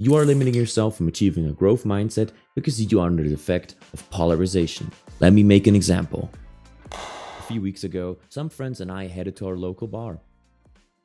You are limiting yourself from achieving a growth mindset because you are under the effect of polarization. Let me make an example. A few weeks ago, some friends and I headed to our local bar.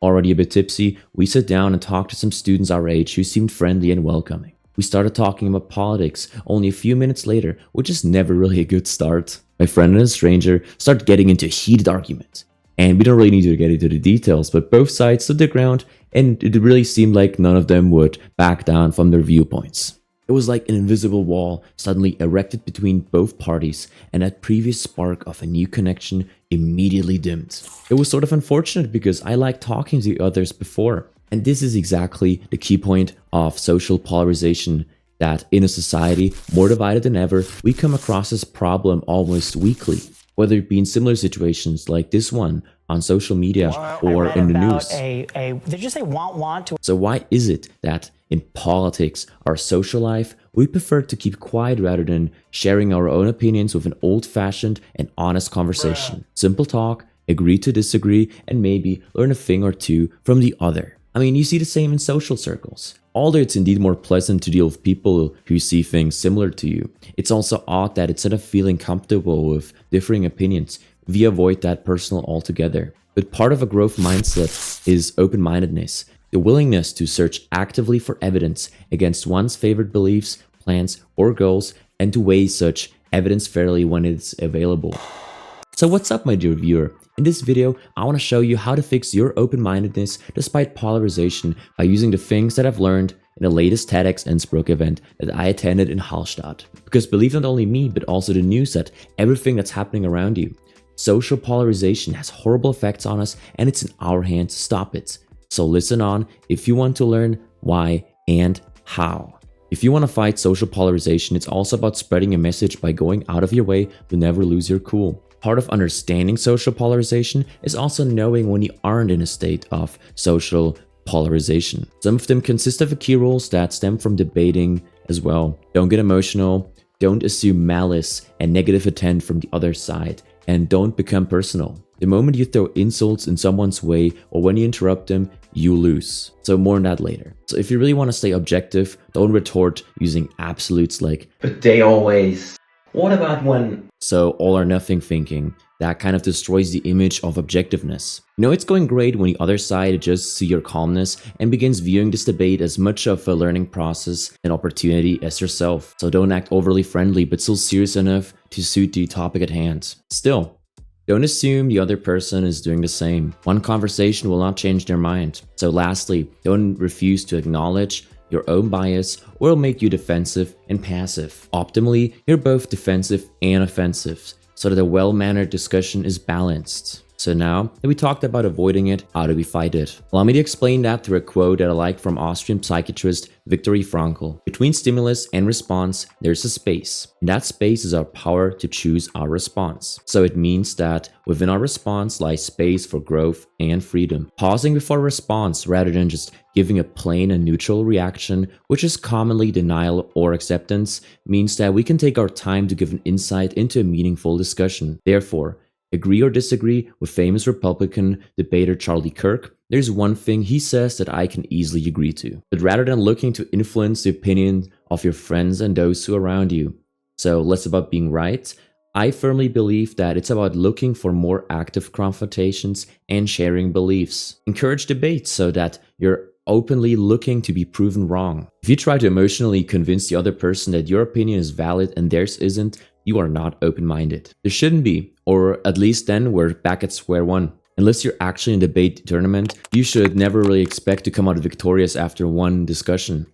Already a bit tipsy, we sat down and talked to some students our age who seemed friendly and welcoming. We started talking about politics only a few minutes later, which is never really a good start. My friend and a stranger started getting into a heated argument. And we don't really need to get into the details, but both sides stood their ground and it really seemed like none of them would back down from their viewpoints. It was like an invisible wall suddenly erected between both parties, and that previous spark of a new connection immediately dimmed. It was sort of unfortunate because I liked talking to others before. And this is exactly the key point of social polarization, that in a society more divided than ever, we come across this problem almost weekly, whether it be in similar situations like this one on social media or in the news. Did you say want to? So why is it that in politics, our social life, we prefer to keep quiet rather than sharing our own opinions with an old-fashioned and honest conversation? Simple talk, agree to disagree, and maybe learn a thing or two from the other. I mean, you see the same in social circles. Although it's indeed more pleasant to deal with people who see things similar to you, it's also odd that instead of feeling comfortable with differing opinions, we avoid that personal altogether. But part of a growth mindset is open-mindedness, the willingness to search actively for evidence against one's favorite beliefs, plans, or goals, and to weigh such evidence fairly when it's available. So what's up, my dear viewer? In this video, I want to show you how to fix your open-mindedness despite polarization by using the things that I've learned in the latest TEDxInnsbruck event that I attended in Hallstatt. Because believe not only me, but also the news that everything that's happening around you. Social polarization has horrible effects on us, and it's in our hands to stop it. So listen on if you want to learn why and how. If you want to fight social polarization, it's also about spreading a message by going out of your way to never lose your cool. Part of understanding social polarization is also knowing when you aren't in a state of social polarization. Some of them consist of key rules that stem from debating as well. Don't get emotional, don't assume malice and negative intent from the other side, and don't become personal. The moment you throw insults in someone's way or when you interrupt them, you lose. So more on that later. So if you really want to stay objective, don't retort using absolutes like, but they always... What about when... So all or nothing thinking, that kind of destroys the image of objectiveness. You know, it's going great when the other side adjusts to your calmness and begins viewing this debate as much of a learning process and opportunity as yourself. So don't act overly friendly, but still serious enough to suit the topic at hand. Still, don't assume the other person is doing the same. One conversation will not change their mind. So lastly, don't refuse to acknowledge your own bias or it'll make you defensive and passive. Optimally, you're both defensive and offensive so that a well-mannered discussion is balanced. So now that we talked about avoiding it, how do we fight it? Allow me to explain that through a quote that I like from Austrian psychiatrist Viktor Frankl. Between stimulus and response, there's a space. And that space is our power to choose our response. So it means that within our response lies space for growth and freedom. Pausing before response rather than just giving a plain and neutral reaction, which is commonly denial or acceptance, means that we can take our time to give an insight into a meaningful discussion. Therefore, agree or disagree with famous Republican debater Charlie Kirk, there's one thing he says that I can easily agree to. But rather than looking to influence the opinion of your friends and those who are around you, so less about being right, I firmly believe that it's about looking for more active confrontations and sharing beliefs. Encourage debates so that you're openly looking to be proven wrong. If you try to emotionally convince the other person that your opinion is valid and theirs isn't, you are not open-minded. There shouldn't be, or at least then we're back at square one. Unless you're actually in a debate tournament, you should never really expect to come out victorious after one discussion.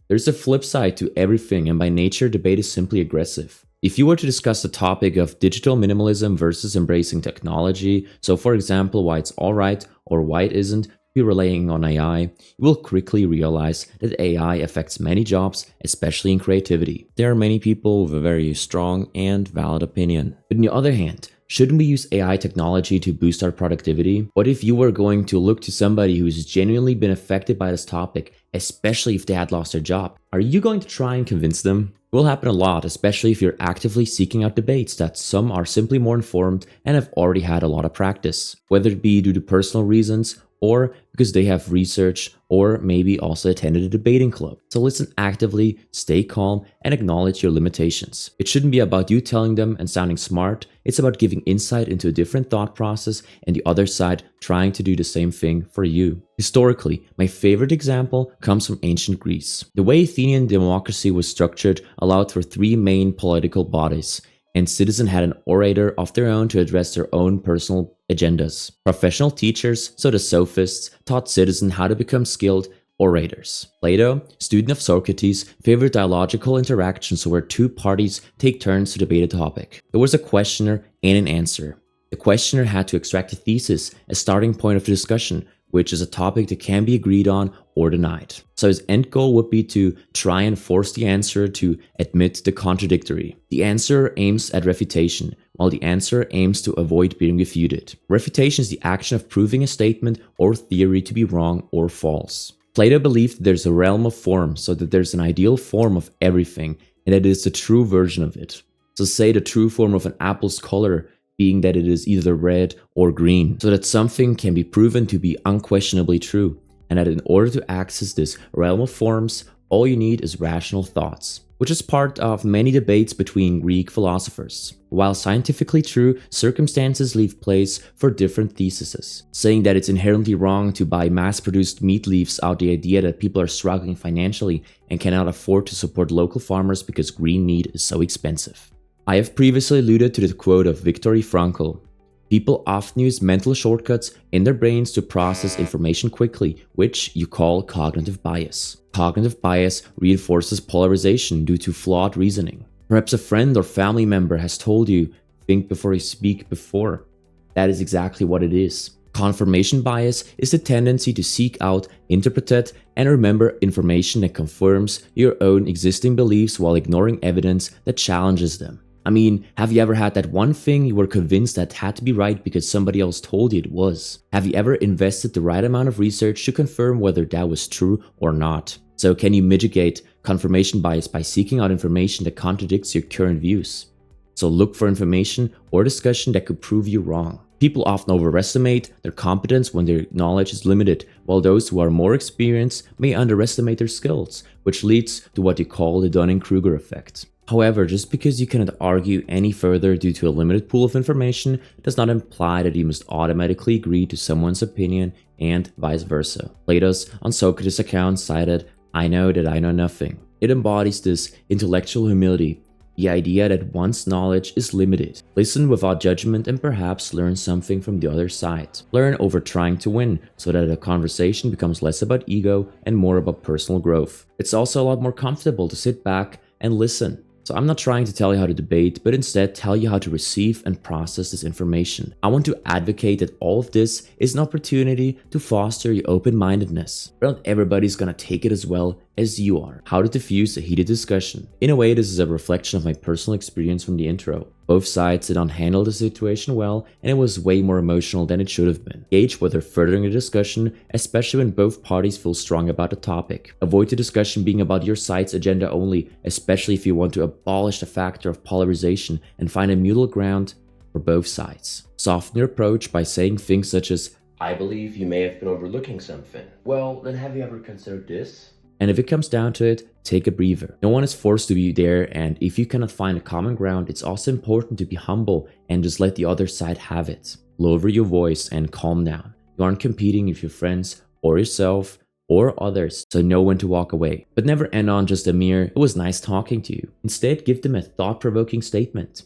There's a flip side to everything, and by nature, debate is simply aggressive. If you were to discuss the topic of digital minimalism versus embracing technology, so for example, why it's alright or why it isn't, be relying on AI, you will quickly realize that AI affects many jobs, especially in creativity. There are many people with a very strong and valid opinion. But on the other hand, shouldn't we use AI technology to boost our productivity? What if you were going to look to somebody who's genuinely been affected by this topic, especially if they had lost their job? Are you going to try and convince them? It will happen a lot, especially if you're actively seeking out debates that some are simply more informed and have already had a lot of practice, whether it be due to personal reasons or because they have researched or maybe also attended a debating club. So listen actively, stay calm, and acknowledge your limitations. It shouldn't be about you telling them and sounding smart. It's about giving insight into a different thought process and the other side trying to do the same thing for you. Historically, my favorite example comes from ancient Greece. The way Athenian democracy was structured allowed for three main political bodies, and citizens had an orator of their own to address their own personal agendas. Professional teachers, so the sophists, taught citizens how to become skilled orators. Plato, student of Socrates, favored dialogical interactions where two parties take turns to debate a topic. There was a questioner and an answer. The questioner had to extract a thesis, a starting point of the discussion, which is a topic that can be agreed on or denied. So his end goal would be to try and force the answer to admit the contradictory. The answer aims at refutation, while the answer aims to avoid being refuted. Refutation is the action of proving a statement or theory to be wrong or false. Plato believed there's a realm of form, so that there's an ideal form of everything, and that it is the true version of it. So say the true form of an apple's color being that it is either red or green, so that something can be proven to be unquestionably true, and that in order to access this realm of forms, all you need is rational thoughts, which is part of many debates between Greek philosophers. While scientifically true, circumstances leave place for different theses. Saying that it's inherently wrong to buy mass-produced meat leaves out the idea that people are struggling financially and cannot afford to support local farmers because green meat is so expensive. I have previously alluded to the quote of Viktor Frankl. People often use mental shortcuts in their brains to process information quickly, which you call cognitive bias. Cognitive bias reinforces polarization due to flawed reasoning. Perhaps a friend or family member has told you, think before you speak before. That is exactly what it is. Confirmation bias is the tendency to seek out, interpret, and remember information that confirms your own existing beliefs while ignoring evidence that challenges them. I mean, have you ever had that one thing you were convinced that had to be right because somebody else told you it was? Have you ever invested the right amount of research to confirm whether that was true or not? So can you mitigate confirmation bias by seeking out information that contradicts your current views? So look for information or discussion that could prove you wrong. People often overestimate their competence when their knowledge is limited, while those who are more experienced may underestimate their skills, which leads to what you call the Dunning-Kruger effect. However, just because you cannot argue any further due to a limited pool of information does not imply that you must automatically agree to someone's opinion and vice versa. Plato's on Socrates' account cited, "I know that I know nothing." It embodies this intellectual humility, the idea that one's knowledge is limited. Listen without judgment and perhaps learn something from the other side. Learn over trying to win, so that a conversation becomes less about ego and more about personal growth. It's also a lot more comfortable to sit back and listen. So I'm not trying to tell you how to debate, but instead tell you how to receive and process this information. I want to advocate that all of this is an opportunity to foster your open-mindedness. But not everybody's gonna take it as well as you are. How to diffuse a heated discussion. In a way, this is a reflection of my personal experience from the intro. Both sides did not handle the situation well, and it was way more emotional than it should have been. Gauge whether furthering the discussion, especially when both parties feel strong about the topic. Avoid the discussion being about your side's agenda only, especially if you want to abolish the factor of polarization and find a middle ground for both sides. Soften your approach by saying things such as, I believe you may have been overlooking something. Well, then have you ever considered this? and if it comes down to it, take a breather. No one is forced to be there, and if you cannot find a common ground, it's also important to be humble and just let the other side have it. Lower your voice and calm down. You aren't competing with your friends or yourself or others, so know when to walk away. But never end on just a mere, "it was nice talking to you." Instead, give them a thought-provoking statement.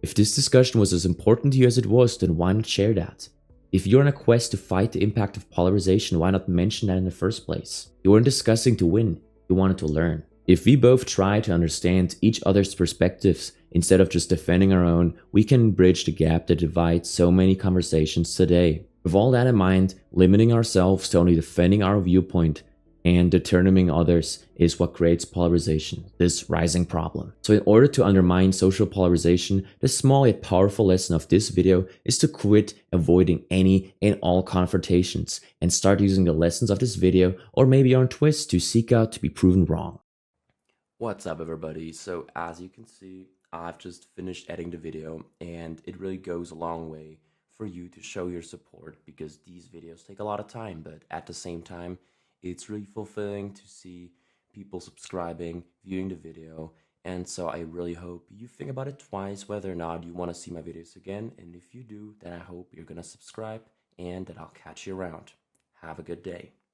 If this discussion was as important to you as it was, then why not share that? If you're on a quest to fight the impact of polarization, why not mention that in the first place? You weren't discussing to win, you wanted to learn. If we both try to understand each other's perspectives instead of just defending our own, we can bridge the gap that divides so many conversations today. With all that in mind, limiting ourselves to only defending our viewpoint and determining others is what creates polarization, this rising problem. So in order to undermine social polarization, the small yet powerful lesson of this video is to quit avoiding any and all confrontations and start using the lessons of this video or maybe your own twists to seek out to be proven wrong. What's up everybody? So as you can see, I've just finished editing the video and it really goes a long way for you to show your support because these videos take a lot of time, but at the same time, It's really fulfilling to see people subscribing, viewing the video, and so I really hope you think about it twice whether or not you want to see my videos again, and if you do, then I hope you're gonna subscribe and that I'll catch you around. Have a good day.